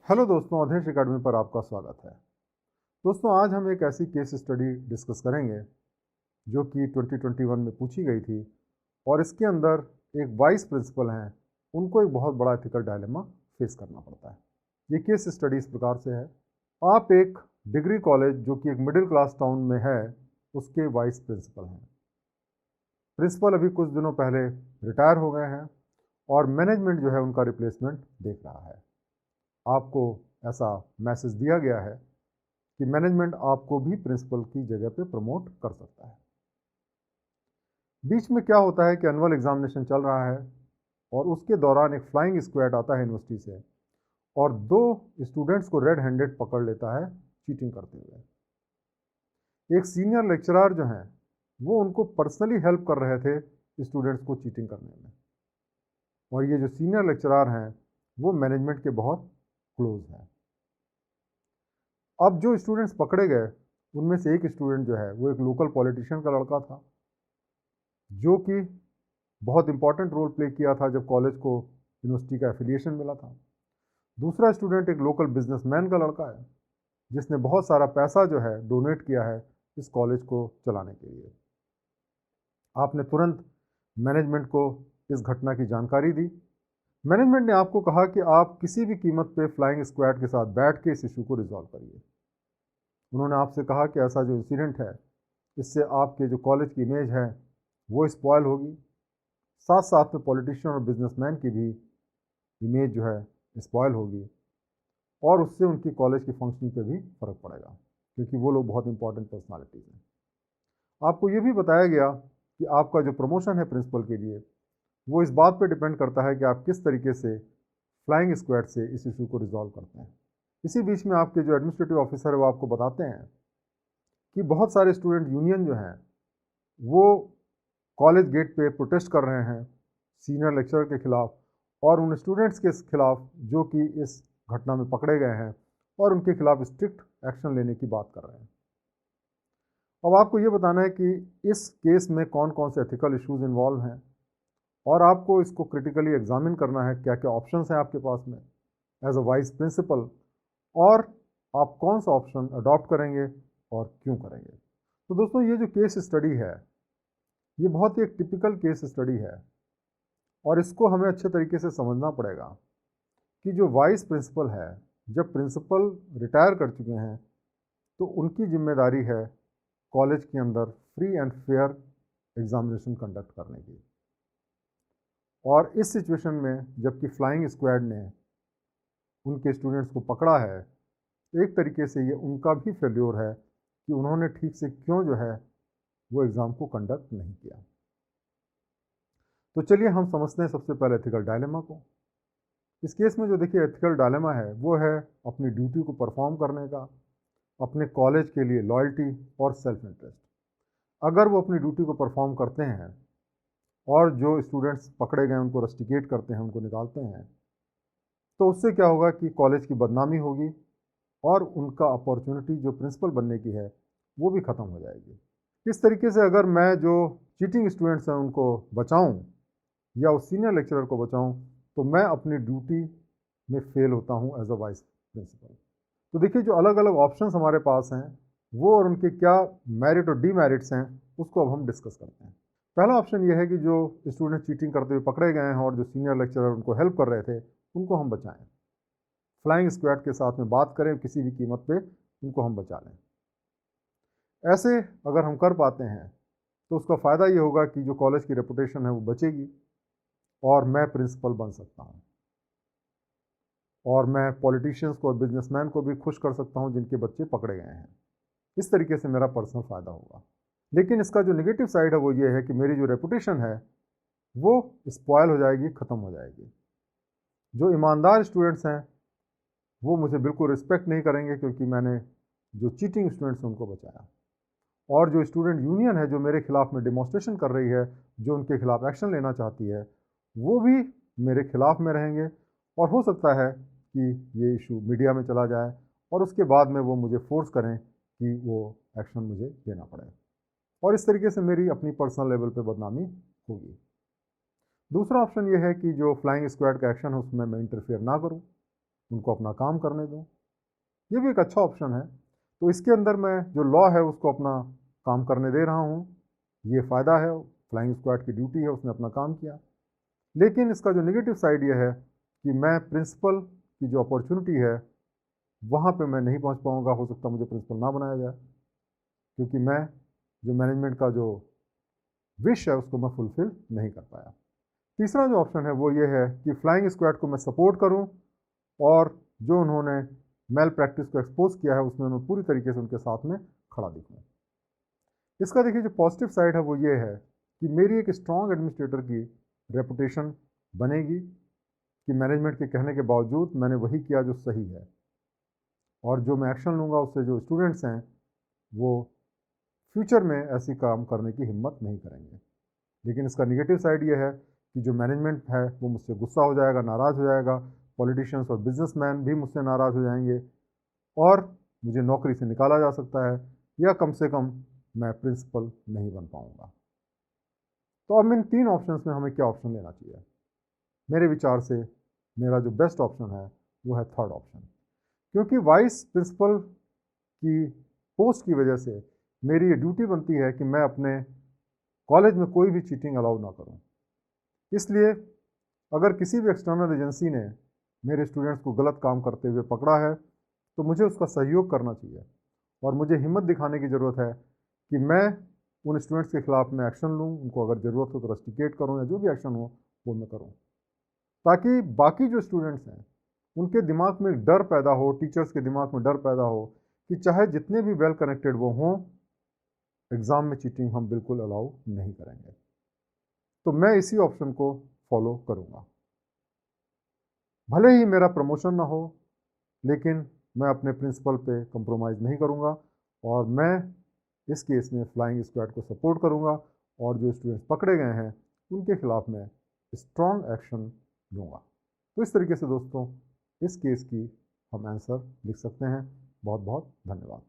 Hello दोस्तों, अधेश academy पर आपका स्वागत है। दोस्तों, आज हम एक ऐसी केस स्टडी डिस्कस करेंगे जो कि 2021 में पूछी गई थी और इसके अंदर एक वाइस प्रिंसिपल हैं, उनको एक बहुत बड़ा एथिकल डायलेमा फेस करना पड़ता है। ये केस स्टडी इस प्रकार से है। आप एक डिग्री कॉलेज जो कि एक मिडिल क्लास टाउन में है, उसके वाइस प्रिंसिपल हैं। प्रिंसिपल अभी कुछ दिनों पहले रिटायर हो गए हैं और मैनेजमेंट जो है उनका रिप्लेसमेंट देख रहा है। आपको ऐसा मैसेज दिया गया है कि मैनेजमेंट आपको भी प्रिंसिपल की जगह पे प्रमोट कर सकता है। बीच में क्या होता है कि एनुअल एग्जामिनेशन चल रहा है और उसके दौरान एक फ्लाइंग स्क्वाड आता है यूनिवर्सिटी से और 2 स्टूडेंट्स को रेड हैंडेड पकड़ लेता है चीटिंग करते हुए। एक सीनियर लेक्चरर जो हैं वो उनको पर्सनली हेल्प कर रहे थे स्टूडेंट्स को चीटिंग करने में, और ये जो सीनियर लेक्चरर हैं वो मैनेजमेंट के बहुत क्लोज हैं। अब जो स्टूडेंट्स पकड़े गए उनमें से एक स्टूडेंट जो है वो एक लोकल पॉलिटिशियन का लड़का था जो कि बहुत इंपॉर्टेंट रोल प्ले किया था जब कॉलेज को यूनिवर्सिटी का एफिलिएशन मिला था। दूसरा स्टूडेंट एक लोकल बिजनेसमैन का लड़का है जिसने बहुत सारा पैसा जो है डोनेट किया है इस कॉलेज को चलाने के लिए। आपने तुरंत मैनेजमेंट को इस घटना की जानकारी दी। मैनेजमेंट ने आपको कहा कि आप किसी भी कीमत पे फ्लाइंग स्क्वाड के साथ बैठ के इस इशू को रिजॉल्व करिए। उन्होंने आपसे कहा कि ऐसा जो इंसिडेंट है इससे आपके जो कॉलेज की इमेज है वो स्पॉयल होगी, साथ साथ में पॉलिटिशियन और बिजनेसमैन की भी इमेज जो है स्पॉयल होगी और उससे उनकी कॉलेज की फंक्शनिंग पे भी फ़र्क पड़ेगा क्योंकि वो लोग बहुत इंपॉर्टेंट पर्सनालिटीज़ हैं। आपको ये भी बताया गया कि आपका जो प्रमोशन है प्रिंसिपल के लिए वो इस बात पे डिपेंड करता है कि आप किस तरीके से फ्लाइंग स्क्वाड से इस इशू को रिजॉल्व करते हैं। इसी बीच में आपके जो एडमिनिस्ट्रेटिव ऑफिसर है वो आपको बताते हैं कि बहुत सारे स्टूडेंट यूनियन जो हैं वो कॉलेज गेट पे प्रोटेस्ट कर रहे हैं सीनियर लेक्चरर के खिलाफ और उन स्टूडेंट्स के खिलाफ जो कि इस घटना में पकड़े गए हैं और उनके खिलाफ स्ट्रिक्ट एक्शन लेने की बात कर रहे हैं। अब आपको ये बताना है कि इस केस में कौन कौन से एथिकल इश्यूज इन्वॉल्व हैं और आपको इसको क्रिटिकली एग्जामिन करना है, क्या क्या ऑप्शंस हैं आपके पास में एज अ वाइस प्रिंसिपल, और आप कौन सा ऑप्शन अडॉप्ट करेंगे और क्यों करेंगे। तो दोस्तों, ये जो केस स्टडी है ये बहुत ही एक टिपिकल केस स्टडी है और इसको हमें अच्छे तरीके से समझना पड़ेगा कि जो वाइस प्रिंसिपल है, जब प्रिंसिपल रिटायर कर चुके हैं तो उनकी जिम्मेदारी है कॉलेज के अंदर free and fair examination conduct करने की। और इस सिचुएशन में जबकि फ्लाइंग स्क्वाड ने उनके स्टूडेंट्स को पकड़ा है, एक तरीके से ये उनका भी फेल्योर है कि उन्होंने ठीक से क्यों जो है वो एग्ज़ाम को कंडक्ट नहीं किया। तो चलिए हम समझते हैं सबसे पहले एथिकल डायलेमा को। इस केस में जो देखिए एथिकल डायलेमा है वो है अपनी ड्यूटी को परफॉर्म करने का, अपने कॉलेज के लिए लॉयल्टी और सेल्फ इंटरेस्ट। अगर वो अपनी ड्यूटी को परफॉर्म करते हैं और जो स्टूडेंट्स पकड़े गए उनको रस्टिकेट करते हैं, उनको निकालते हैं, तो उससे क्या होगा कि कॉलेज की बदनामी होगी और उनका अपॉर्चुनिटी जो प्रिंसिपल बनने की है वो भी ख़त्म हो जाएगी। इस तरीके से अगर मैं जो चीटिंग स्टूडेंट्स हैं उनको बचाऊं या उस सीनियर लेक्चरर को बचाऊं तो मैं अपनी ड्यूटी में फेल होता हूं एज अ वाइस प्रिंसिपल। तो देखिए, जो अलग अलग ऑप्शंस हमारे पास हैं वो और उनके क्या मेरिट और डीमेरिट्स हैं उसको अब हम डिस्कस करते हैं। पहला ऑप्शन ये है कि जो स्टूडेंट चीटिंग करते हुए पकड़े गए हैं और जो सीनियर लेक्चरर उनको हेल्प कर रहे थे उनको हम बचाएं, फ्लाइंग स्क्वाड के साथ में बात करें, किसी भी कीमत पे उनको हम बचा लें। ऐसे अगर हम कर पाते हैं तो उसका फ़ायदा ये होगा कि जो कॉलेज की रेपुटेशन है वो बचेगी और मैं प्रिंसिपल बन सकता हूँ और मैं पॉलिटिशियंस को और बिजनेसमैन को भी खुश कर सकता हूँ जिनके बच्चे पकड़े गए हैं। इस तरीके से मेरा पर्सनल फ़ायदा होगा। लेकिन इसका जो नेगेटिव साइड है वो ये है कि मेरी जो रेपुटेशन है वो स्पॉयल हो जाएगी, ख़त्म हो जाएगी। जो ईमानदार स्टूडेंट्स हैं वो मुझे बिल्कुल रिस्पेक्ट नहीं करेंगे क्योंकि मैंने जो चीटिंग स्टूडेंट्स हैं उनको बचाया। और जो स्टूडेंट यूनियन है जो मेरे खिलाफ में डिमॉन्स्ट्रेशन कर रही है, जो उनके खिलाफ एक्शन लेना चाहती है, वो भी मेरे खिलाफ में रहेंगे और हो सकता है कि ये इशू मीडिया में चला जाए और उसके बाद में वो मुझे फोर्स करें कि वो एक्शन मुझे लेना पड़े और इस तरीके से मेरी अपनी पर्सनल लेवल पे बदनामी होगी। दूसरा ऑप्शन ये है कि जो फ्लाइंग स्क्वाड का एक्शन है उसमें मैं इंटरफेयर ना करूं उनको अपना काम करने दूं। ये भी एक अच्छा ऑप्शन है। तो इसके अंदर मैं जो लॉ है उसको अपना काम करने दे रहा हूँ, ये फ़ायदा है। फ्लाइंग स्क्वाड की ड्यूटी है, उसने अपना काम किया। लेकिन इसका जो नेगेटिव साइड ये है कि मैं प्रिंसिपल की जो अपॉर्चुनिटी है वहाँ पे मैं नहीं पहुँच पाऊँगा। हो सकता मुझे प्रिंसिपल ना बनाया जाए, क्योंकि मैं जो मैनेजमेंट का जो विश है उसको मैं फुलफिल नहीं कर पाया। तीसरा जो ऑप्शन है वो ये है कि फ्लाइंग स्क्वाड को मैं सपोर्ट करूं और जो उन्होंने मेल प्रैक्टिस को एक्सपोज किया है उसमें मैं पूरी तरीके से उनके साथ में खड़ा दिखूं। इसका देखिए जो पॉजिटिव साइड है वो ये है कि मेरी एक स्ट्रॉन्ग एडमिनिस्ट्रेटर की रेपुटेशन बनेगी कि मैनेजमेंट के कहने के बावजूद मैंने वही किया जो सही है, और जो मैं एक्शन लूँगा उससे जो स्टूडेंट्स हैं वो फ्यूचर में ऐसी काम करने की हिम्मत नहीं करेंगे। लेकिन इसका निगेटिव साइड ये है कि जो मैनेजमेंट है वो मुझसे गुस्सा हो जाएगा, नाराज़ हो जाएगा। पॉलिटिशियंस और बिजनेसमैन भी मुझसे नाराज़ हो जाएंगे और मुझे नौकरी से निकाला जा सकता है, या कम से कम मैं प्रिंसिपल नहीं बन पाऊंगा। तो अब इन तीन ऑप्शंस में हमें क्या ऑप्शन लेना चाहिए? मेरे विचार से मेरा जो बेस्ट ऑप्शन है वो है थर्ड ऑप्शन, क्योंकि वाइस प्रिंसिपल की पोस्ट की वजह से मेरी ये ड्यूटी बनती है कि मैं अपने कॉलेज में कोई भी चीटिंग अलाउ ना करूं। इसलिए अगर किसी भी एक्सटर्नल एजेंसी ने मेरे स्टूडेंट्स को गलत काम करते हुए पकड़ा है तो मुझे उसका सहयोग करना चाहिए, और मुझे हिम्मत दिखाने की ज़रूरत है कि मैं उन स्टूडेंट्स के खिलाफ मैं एक्शन लूँ, उनको अगर ज़रूरत हो तो रस्टिकेट करूँ, या जो भी एक्शन हो वो मैं करूँ, ताकि बाकी जो स्टूडेंट्स हैं उनके दिमाग में डर पैदा हो, टीचर्स के दिमाग में डर पैदा हो कि चाहे जितने भी वेल कनेक्टेड वो हों, एग्ज़ाम में चीटिंग हम बिल्कुल अलाउ नहीं करेंगे। तो मैं इसी ऑप्शन को फॉलो करूँगा। भले ही मेरा प्रमोशन ना हो, लेकिन मैं अपने प्रिंसिपल पे कंप्रोमाइज़ नहीं करूँगा, और मैं इस केस में फ्लाइंग स्क्वाड को सपोर्ट करूँगा, और जो स्टूडेंट्स पकड़े गए हैं उनके खिलाफ मैं स्ट्रॉन्ग एक्शन लूँगा। तो इस तरीके से दोस्तों इस केस की हम आंसर लिख सकते हैं। बहुत बहुत धन्यवाद।